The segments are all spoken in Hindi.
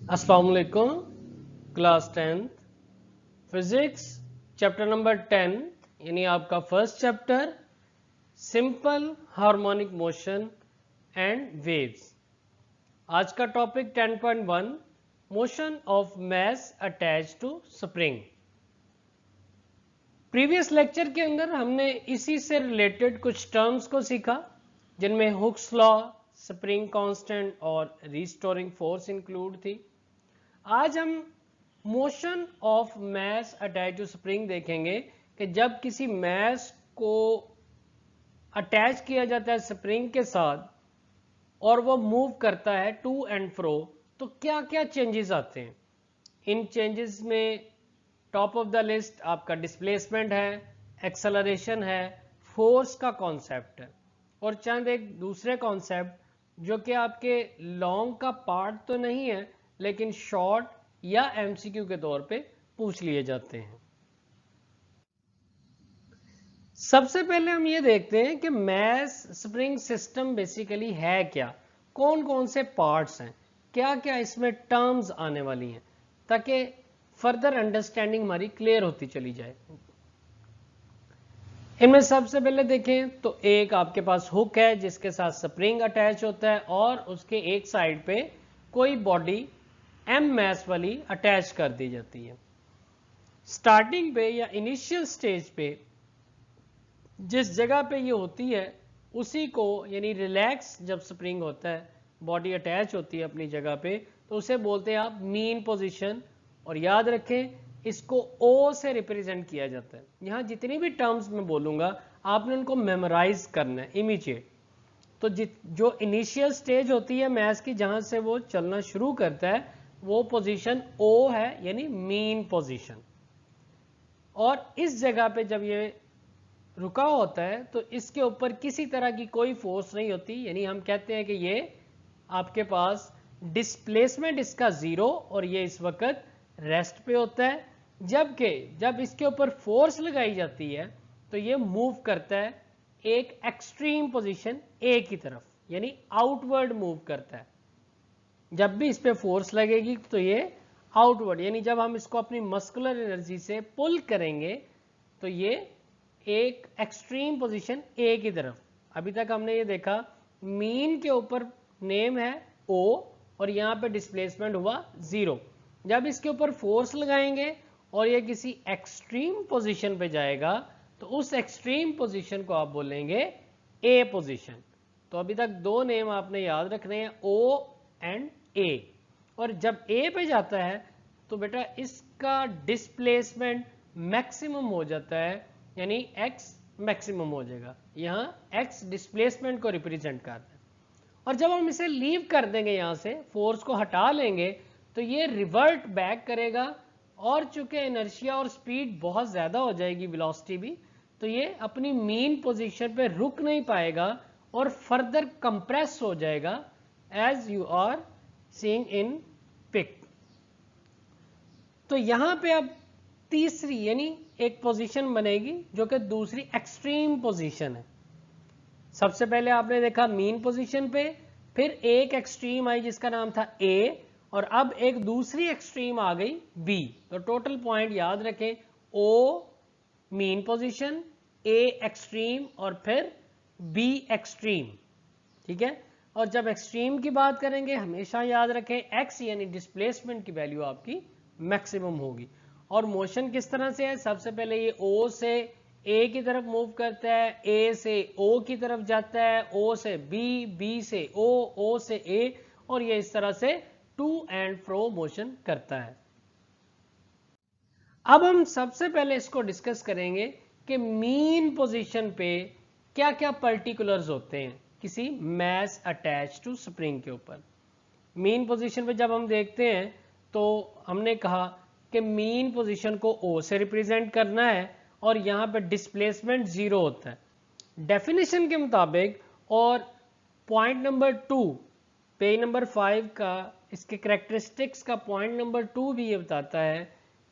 अस्सलाम वालेकुम। Class 10th physics chapter number 10 यानी आपका first chapter simple harmonic motion and waves. आज का topic 10.1 motion of mass attach to spring. Previous lecture के अंदर हमने इसी से रिलेटेड कुछ टर्म्स को सीखा जिनमें हुक्स लॉ, स्प्रिंग कांस्टेंट और रिस्टोरिंग फोर्स इंक्लूड थी। आज हम motion of mass attach to spring देखेंगे कि जब किसी मास को अटैच किया जाता है स्प्रिंग के साथ और वो मूव करता है टू एंड फ्रो, तो क्या क्या चेंजेस आते हैं। इन चेंजेस में टॉप ऑफ द लिस्ट आपका डिस्प्लेसमेंट है, एक्सेलरेशन है, फोर्स का कॉन्सेप्ट है और चंद एक दूसरे कॉन्सेप्ट जो कि आपके लॉन्ग का पार्ट तो नहीं है लेकिन शॉर्ट या एमसीक्यू के तौर पे पूछ लिए जाते हैं। सबसे पहले हम ये देखते हैं कि मास स्प्रिंग सिस्टम बेसिकली है क्या, कौन कौन से पार्ट्स हैं, क्या क्या इसमें टर्म्स आने वाली हैं, ताकि फर्दर अंडरस्टैंडिंग हमारी क्लियर होती चली जाए। इनमें सबसे पहले देखें तो एक आपके पास हुक है जिसके साथ स्प्रिंग अटैच होता है और उसके एक साइड पे कोई बॉडी एम मास वाली अटैच कर दी जाती है। स्टार्टिंग पे या इनिशियल स्टेज पे जिस जगह पे ये होती है उसी को यानी रिलैक्स जब स्प्रिंग होता है, बॉडी अटैच होती है अपनी जगह पे, तो उसे बोलते हैं आप मीन पोजीशन। और याद रखें इसको ओ से रिप्रेजेंट किया जाता है। यहाँ जितनी भी टर्म्स मैं बोलूंगा आपने उनको मेमोराइज करना है इमीडिएट। तो जो इनिशियल स्टेज होती है मैथ की जहां से वो चलना शुरू करता है वो पोजीशन ओ है यानी मीन पोजीशन। और इस जगह पे जब ये रुका होता है तो इसके ऊपर किसी तरह की कोई फोर्स नहीं होती, यानी हम कहते हैं कि ये आपके पास डिस्प्लेसमेंट इसका जीरो और ये इस वक्त रेस्ट पे होता है। जबकि जब इसके ऊपर फोर्स लगाई जाती है तो ये मूव करता है एक एक्सट्रीम पोजीशन ए की तरफ, यानी आउटवर्ड मूव करता है। जब भी इस पे फोर्स लगेगी तो ये आउटवर्ड, यानी जब हम इसको अपनी मस्कुलर एनर्जी से पुल करेंगे तो ये एक एक्सट्रीम पोजीशन ए की तरफ। अभी तक हमने ये देखा मीन के ऊपर नेम है ओ और यहाँ पे डिस्प्लेसमेंट हुआ जीरो। जब इसके ऊपर फोर्स लगाएंगे और ये किसी एक्सट्रीम पोजीशन पे जाएगा तो उस एक्सट्रीम पोजीशन को आप बोलेंगे ए पोजीशन। तो अभी तक दो नेम आपने याद रखने हैं, ओ एंड ए। और जब ए पे जाता है तो बेटा इसका डिस्प्लेसमेंट मैक्सिमम हो जाता है, यानी x मैक्सिमम हो जाएगा। यहाँ x डिस्प्लेसमेंट को रिप्रेजेंट करता है। और जब हम इसे लीव कर देंगे, यहाँ से फोर्स को हटा लेंगे, तो ये रिवर्ट बैक करेगा और चूंकि इनर्शिया और स्पीड बहुत ज्यादा हो जाएगी, वेलोसिटी भी, तो ये अपनी मीन पोजीशन पे रुक नहीं पाएगा और फर्दर कंप्रेस हो जाएगा as you are seeing in pic. तो यहां पे अब तीसरी यानी एक पोजीशन बनेगी जो कि दूसरी एक्सट्रीम पोजीशन है। सबसे पहले आपने देखा मीन पोजीशन पे, फिर एक एक्सट्रीम आई जिसका नाम था ए और अब एक दूसरी एक्सट्रीम आ गई बी। तो टोटल पॉइंट याद रखें, ओ मीन पोजीशन, ए एक्सट्रीम और फिर बी एक्सट्रीम। ठीक है। और जब एक्सट्रीम की बात करेंगे हमेशा याद रखें एक्स यानी डिस्प्लेसमेंट की वैल्यू आपकी मैक्सिमम होगी। और मोशन किस तरह से है, सबसे पहले ये ओ से ए की तरफ मूव करता है, ए से ओ की तरफ जाता है, ओ से बी, बी से ओ से ए, और ये इस तरह से टू एंड फ्रो मोशन करता है। अब हम सबसे पहले इसको डिस्कस करेंगे कि मीन पोजीशन पे क्या क्या पर्टिकुलर्स होते हैं किसी मास अटैच टू स्प्रिंग के ऊपर। मीन पोजीशन पे जब हम देखते हैं तो हमने कहा कि मीन पोजीशन को ओ से रिप्रेजेंट करना है और यहाँ पे डिस्प्लेसमेंट जीरो होता है डेफिनेशन के मुताबिक। और पॉइंट नंबर 2 पेज नंबर 5 का इसके करेक्टरिस्टिक्स का पॉइंट नंबर 2 भी ये बताता है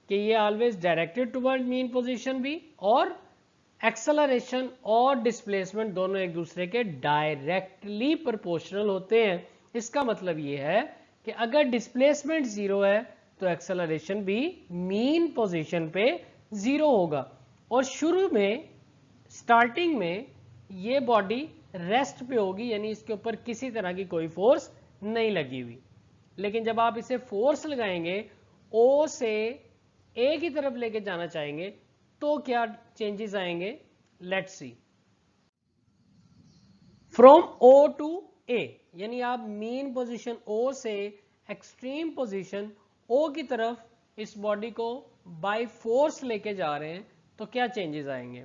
कि ये always directed toward mean position भी, और एक्सेलरेशन और डिस्प्लेसमेंट दोनों एक दूसरे के डायरेक्टली प्रोपोर्शनल होते हैं। इसका मतलब ये है कि अगर डिस्प्लेसमेंट 0 है तो एक्सेलरेशन भी मीन पोजीशन पे 0 होगा। और शुरू में स्टार्टिंग में ये बॉडी रेस्ट पे होगी, यानी इसके ऊपर किसी तरह की कोई फोर्स नहीं लगी हुई। लेकिन जब आप इसे फोर्स लगाएंगे, ओ से ए की तरफ लेके जाना चाहेंगे, तो क्या चेंजेस आएंगे, let's see. From O to A, यानी आप मीन पोजीशन ओ से एक्सट्रीम पोजीशन ओ की तरफ इस बॉडी को बाय फोर्स लेके जा रहे हैं, तो क्या चेंजेस आएंगे।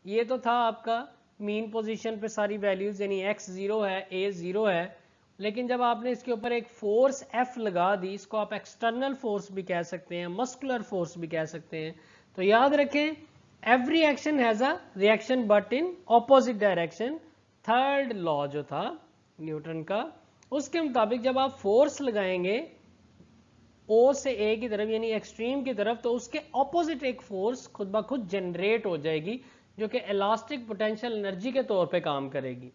ये तो था आपका मीन पोजीशन पे सारी वैल्यूज, यानी x 0 है, a 0 है। लेकिन जब आपने इसके ऊपर एक फोर्स F लगा दी, इसको आप एक्सटर्नल फोर्स भी कह सकते हैं, मस्कुलर फोर्स भी कह सकते हैं। तो याद रखें, every action has a reaction but in opposite direction. Third law जो था न्यूटन का, उसके मुताबिक जब आप फोर्स लगाएंगे O से A की तरफ, यानी एक्सट्रीम की तरफ, तो उसके ऑपोजिट एक फोर्स खुद ब खुद जनरेट हो जाएगी, जो कि इलास्टिक पोटेंशियल एनर्जी के तौर पे काम करेगी।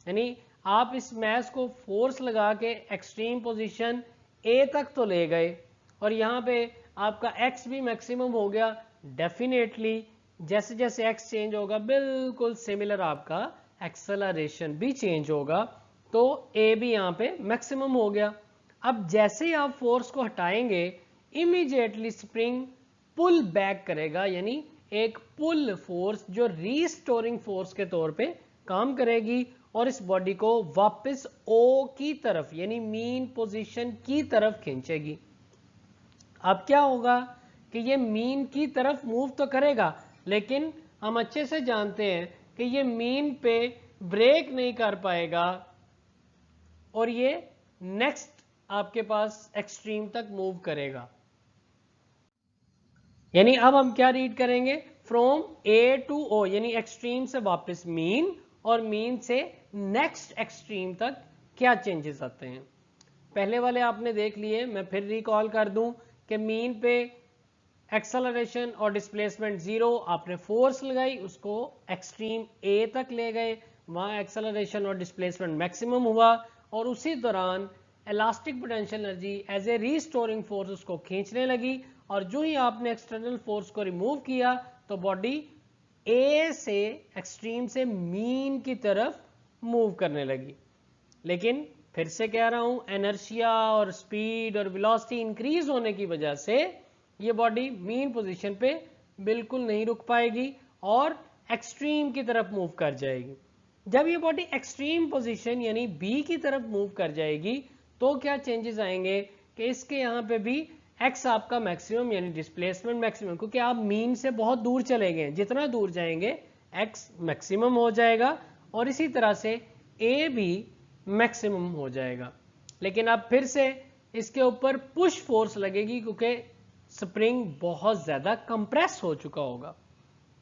यानी आप इस मैस को फोर्स लगा के एक्सट्रीम पोजीशन A तक तो ले गए, और यहाँ पे आपका x भी मैक्सिमम हो गया। डेफिनेटली जैसे जैसे x चेंज होगा, बिल्कुल सिमिलर आपका एक्सेलरेशन भी चेंज होगा, तो A भी यहाँ पे मैक्सिमम हो गया। अब जैसे ही आप फोर्स को हटाएंगे, इमीडिएटली स्प्रिंग पुल बैक करेगा, यानी एक पुल फोर्स जो रीस्टोरिंग फोर्स के तौर पे काम करेगी और इस बॉडी को वापस ओ की तरफ, यानी मीन पोजीशन की तरफ खींचेगी। अब क्या होगा कि ये मीन की तरफ मूव तो करेगा, लेकिन हम अच्छे से जानते हैं कि ये मीन पे ब्रेक नहीं कर पाएगा और ये नेक्स्ट आपके पास एक्सट्रीम तक मूव करेगा। यानी अब हम क्या रीड करेंगे, फ्रॉम ए टू ओ, यानी एक्सट्रीम से वापस मीन और मीन से नेक्स्ट एक्सट्रीम तक क्या चेंजेस आते हैं। पहले वाले आपने देख लिए, मैं फिर रिकॉल कर दूं कि मीन पे एक्सेलरेशन और डिस्प्लेसमेंट 0, आपने फोर्स लगाई, उसको एक्सट्रीम ए तक ले गए, वहां एक्सेलरेशन और डिस्प्लेसमेंट मैक्सिमम हुआ, और उसी दौरान elastic potential energy as a restoring force उसको खींचने लगी, और जो ही आपने एक्सटर्नल फोर्स को रिमूव किया तो बॉडी ए से एक्सट्रीम से मीन की तरफ मूव करने लगी। लेकिन फिर से कह रहा हूं, इनर्शिया और स्पीड और वेलोसिटी इंक्रीज होने की वजह से ये बॉडी मीन पोजीशन पे बिल्कुल नहीं रुक पाएगी और एक्सट्रीम की तरफ मूव कर जाएगी। जब ये बॉडी एक्सट्रीम पोजीशन यानी बी की तरफ मूव कर जाएगी, तो क्या चेंजेस आएंगे कि इसके यहाँ पे भी x आपका मैक्सिमम यानी डिस्प्लेसमेंट मैक्सिमम, क्योंकि आप मीन से बहुत दूर चले गए, जितना दूर जाएंगे x मैक्सिमम हो जाएगा, और इसी तरह से a भी मैक्सिमम हो जाएगा। लेकिन अब फिर से इसके ऊपर पुश फोर्स लगेगी, क्योंकि स्प्रिंग बहुत ज्यादा कंप्रेस हो चुका होगा,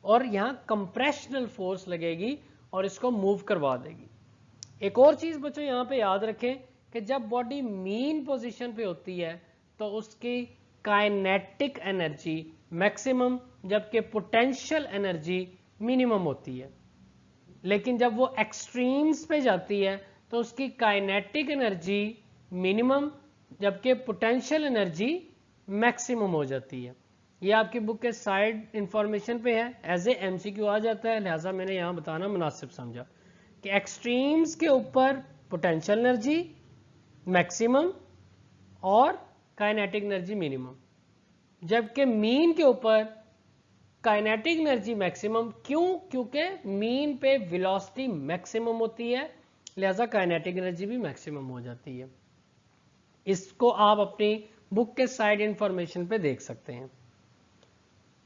और यहाँ कंप्रेशनल फोर्स लगेगी और इसको मूव करवा देगी। एक और चीज बच्चों यहाँ पे याद रखें कि जब बॉडी मीन पोजीशन पे होती है तो उसकी काइनेटिक एनर्जी मैक्सिमम, जबकि पोटेंशियल एनर्जी मिनिमम होती है। लेकिन जब वो एक्सट्रीम्स पे जाती है तो उसकी काइनेटिक एनर्जी मिनिमम, जबकि पोटेंशियल एनर्जी मैक्सिमम हो जाती है। ये आपकी बुक के साइड इंफॉर्मेशन पे है, एज ए एमसीक्यू आ जाता है, लिहाजा मैंने यहां बताना मुनासिब समझा कि एक्सट्रीम्स के ऊपर पोटेंशियल एनर्जी मैक्सिमम और काइनेटिक एनर्जी मिनिमम, जबकि मीन के ऊपर काइनेटिक एनर्जी मैक्सिमम। क्यों? क्योंकि मीन पे वेलोसिटी मैक्सिमम होती है, लिहाजा काइनेटिक एनर्जी भी मैक्सिमम हो जाती है। इसको आप अपनी बुक के साइड इंफॉर्मेशन पे देख सकते हैं।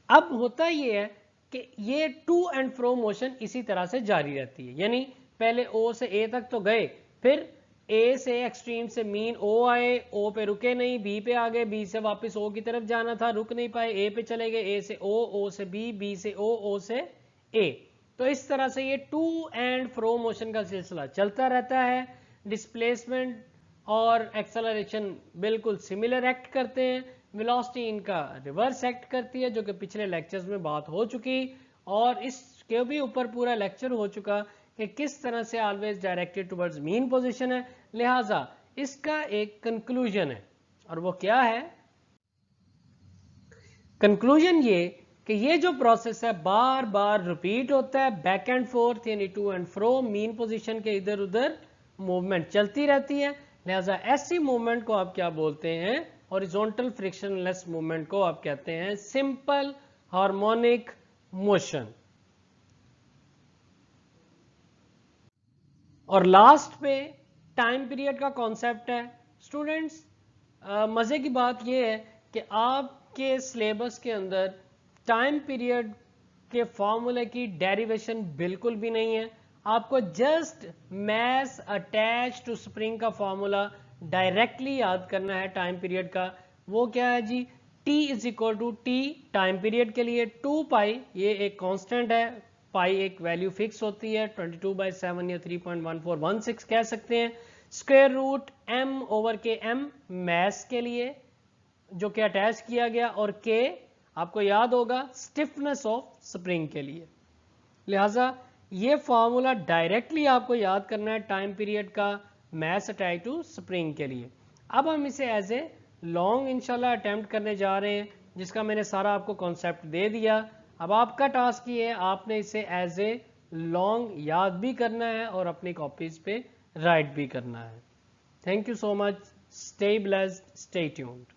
अब होता यह है कि ये टू एंड फ्रो मोशन इसी तरह से जारी रहती है, यानी पहले ओ से ए तक तो गए, फिर ए से एक्सट्रीम से मीन ओ आए, ओ पे रुके नहीं, बी पे आ गए, बी से वापस ओ की तरफ जाना था, रुक नहीं पाए, ए पे चले गए, ए से ओ से बी, बी से ओ से ए। तो इस तरह से ये टू एंड फ्रो मोशन का सिलसिला चलता रहता है। डिस्प्लेसमेंट और एक्सेलरेशन बिल्कुल सिमिलर एक्ट करते हैं, वेलोसिटी इनका रिवर्स एक्ट करती है, जो कि पिछले लेक्चर्स में बात हो चुकी, और इसके भी ऊपर पूरा लेक्चर हो चुका कि किस तरह से always directed towards mean position है। लिहाजा इसका एक कंक्लूजन है, और वो क्या है? कंक्लूजन ये कि ये जो प्रोसेस है बार बार रिपीट होता है, बैक एंड फोर्थ यानी to and fro, mean position के इधर उधर मूवमेंट चलती रहती है। लिहाजा ऐसी मूवमेंट को आप क्या बोलते हैं? हॉरिजॉन्टल फ्रिक्शनलेस मूवमेंट को आप कहते हैं सिंपल हार्मोनिक मोशन। और लास्ट पे टाइम पीरियड का कॉन्सेप्ट है। स्टूडेंट्स, मजे की बात यह है कि आपके सिलेबस के अंदर टाइम पीरियड के फॉर्मूले की डेरिवेशन बिल्कुल भी नहीं है। आपको just mass attach to spring का फॉर्मूला डायरेक्टली याद करना है टाइम पीरियड का। वो क्या है जी? T is equal to T time period के लिए 2 पाई, ये एक कांस्टेंट है, पाई एक वैल्यू फिक्स होती है 22/7 या 3.1416 कह सकते हैं। स्क्वायर रूट m ओवर के m मैस के लिए जो कि अटैच किया गया, और k आपको याद होगा स्टिफनेस ऑफ स्प्रिंग के लिए। लिहाजा ये फॉर्मूला डायरेक्टली आपको याद करना है टाइम पीरियड का मैस अटैच टू स्प्रिंग के लिए। अब हम इसे एज ए लॉन्ग इंशाल्लाह अटेम्प्ट करने जा रहे हैं, जिसका मैंने सारा आपको कॉन्सेप्ट दे दिया। अब आपका टास्क ये है, आपने इसे एज ए लॉन्ग याद भी करना है और अपनी कॉपीज पे राइट भी करना है। Thank you so much, stay blessed, stay tuned.